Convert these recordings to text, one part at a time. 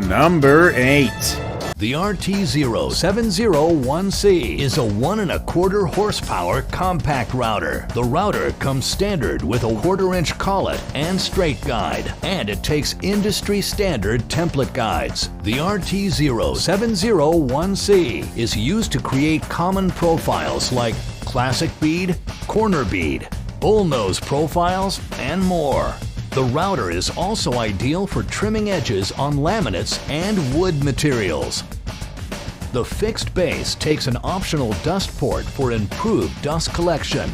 Number 8. The RT0701C is a 1¼ horsepower compact router. The router comes standard with a 1/4-inch collet and straight guide, and it takes industry standard template guides. The RT0701C is used to create common profiles like classic bead, corner bead, bullnose profiles, and more. The router is also ideal for trimming edges on laminates and wood materials. The fixed base takes an optional dust port for improved dust collection.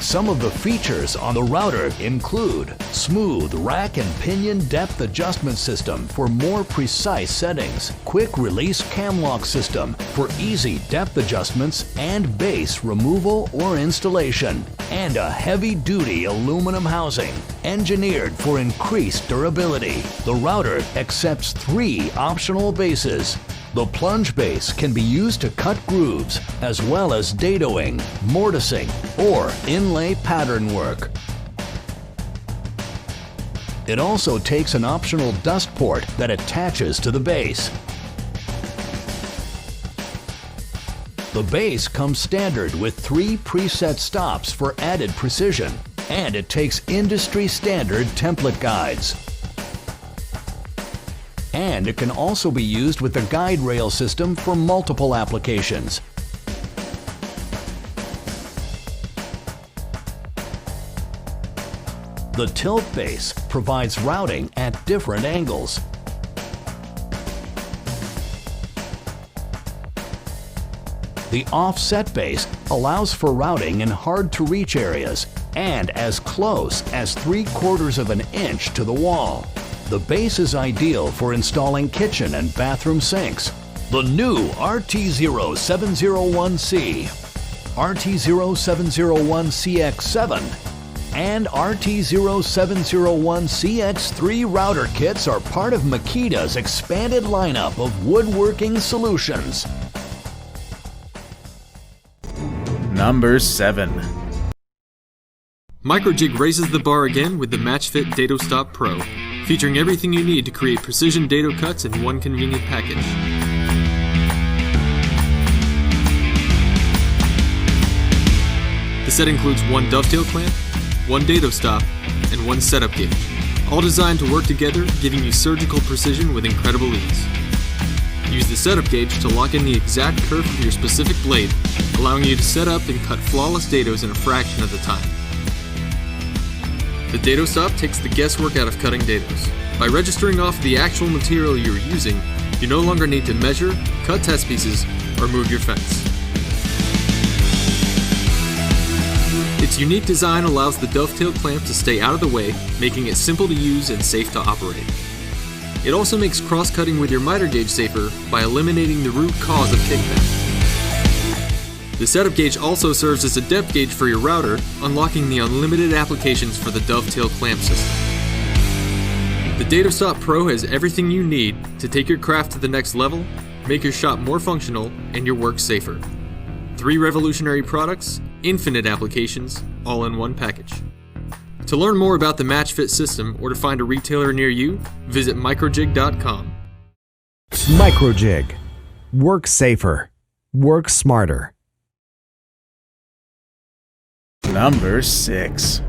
Some of the features on the router include smooth rack and pinion depth adjustment system for more precise settings, quick release cam lock system for easy depth adjustments and base removal or installation, and a heavy-duty aluminum housing engineered for increased durability. The router accepts 3 optional bases. The plunge base can be used to cut grooves, as well as dadoing, mortising, or inlay pattern work. It also takes an optional dust port that attaches to the base. The base comes standard with 3 preset stops for added precision, and it takes industry standard template guides. And it can also be used with the guide rail system for multiple applications. The tilt base provides routing at different angles. The offset base allows for routing in hard-to-reach areas and as close as 3/4 of an inch to the wall. The base is ideal for installing kitchen and bathroom sinks. The new RT0701C, RT0701CX7, and RT0701CX3 router kits are part of Makita's expanded lineup of woodworking solutions. Number 7. Microjig raises the bar again with the MatchFit Dado Stop Pro, featuring everything you need to create precision dado cuts in one convenient package. The set includes 1 dovetail clamp, 1 dado stop, and 1 setup gauge, all designed to work together, giving you surgical precision with incredible ease. Use the setup gauge to lock in the exact curve of your specific blade, allowing you to set up and cut flawless dados in a fraction of the time. The Dado Stop takes the guesswork out of cutting dados. By registering off the actual material you're using, you no longer need to measure, cut test pieces, or move your fence. Its unique design allows the dovetail clamp to stay out of the way, making it simple to use and safe to operate. It also makes cross-cutting with your miter gauge safer by eliminating the root cause of kickback. The setup gauge also serves as a depth gauge for your router, unlocking the unlimited applications for the dovetail clamp system. The Dado Stop Pro has everything you need to take your craft to the next level, make your shop more functional, and your work safer. 3 revolutionary products, infinite applications, all in one package. To learn more about the MatchFit system or to find a retailer near you, visit microjig.com. Microjig. Work safer. Work smarter. Number 6.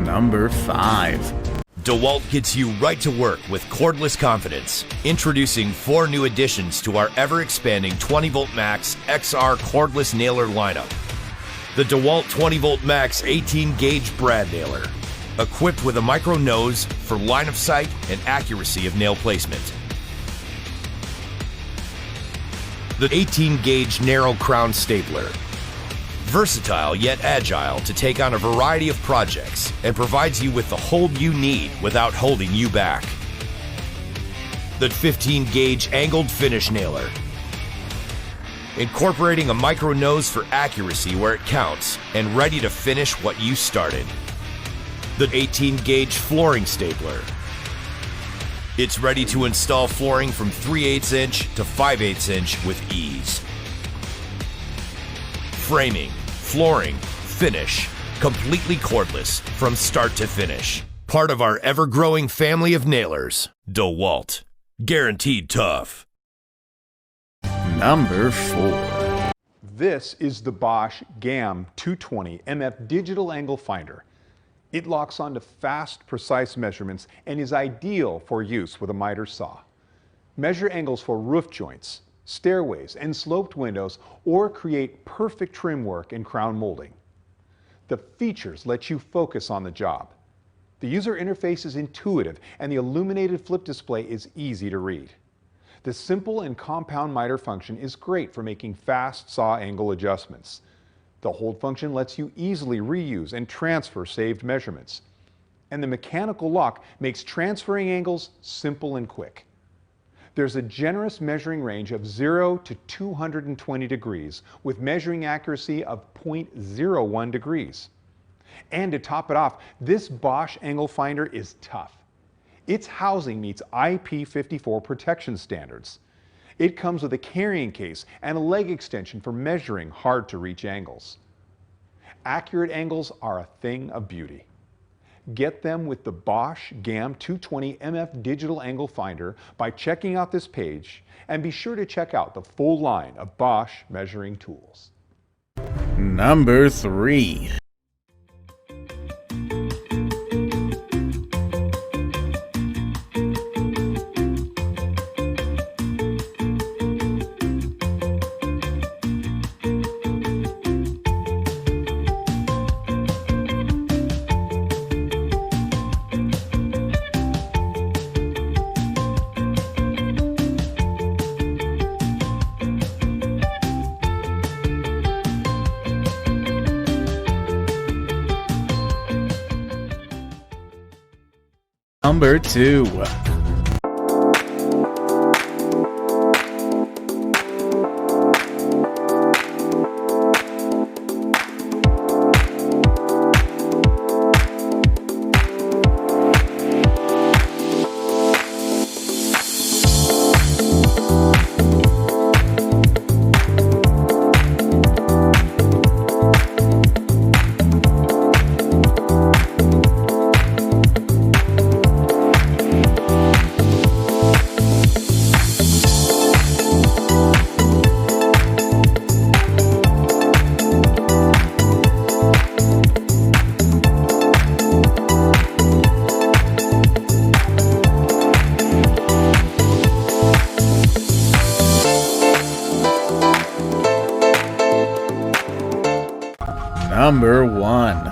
Number 5. DeWalt gets you right to work with cordless confidence. Introducing 4 new additions to our ever-expanding 20V Max XR cordless nailer lineup. The DeWalt 20V Max 18-gauge brad nailer, equipped with a micro nose for line of sight and accuracy of nail placement. The 18-gauge narrow crown stapler, versatile yet agile to take on a variety of projects and provides you with the hold you need without holding you back. The 15-gauge angled finish nailer, incorporating a micro nose for accuracy where it counts and ready to finish what you started. The 18-gauge flooring stapler. It's ready to install flooring from 3/8 inch to 5/8 inch with ease. Framing, flooring, finish, completely cordless from start to finish. Part of our ever-growing family of nailers, DeWalt. Guaranteed tough. Number 4. This is the Bosch GAM 220 MF Digital Angle Finder. It locks onto fast, precise measurements and is ideal for use with a miter saw. Measure angles for roof joints, stairways, and sloped windows, or create perfect trim work and crown molding. The features let you focus on the job. The user interface is intuitive and the illuminated flip display is easy to read. The simple and compound miter function is great for making fast saw angle adjustments. The hold function lets you easily reuse and transfer saved measurements. And the mechanical lock makes transferring angles simple and quick. There's a generous measuring range of 0 to 220 degrees with measuring accuracy of 0.01 degrees. And to top it off, this Bosch angle finder is tough. Its housing meets IP54 protection standards. It comes with a carrying case and a leg extension for measuring hard-to-reach angles. Accurate angles are a thing of beauty. Get them with the Bosch GAM 220 MF Digital Angle Finder by checking out this page, and be sure to check out the full line of Bosch measuring tools. Number 3. Number 2. Number 1.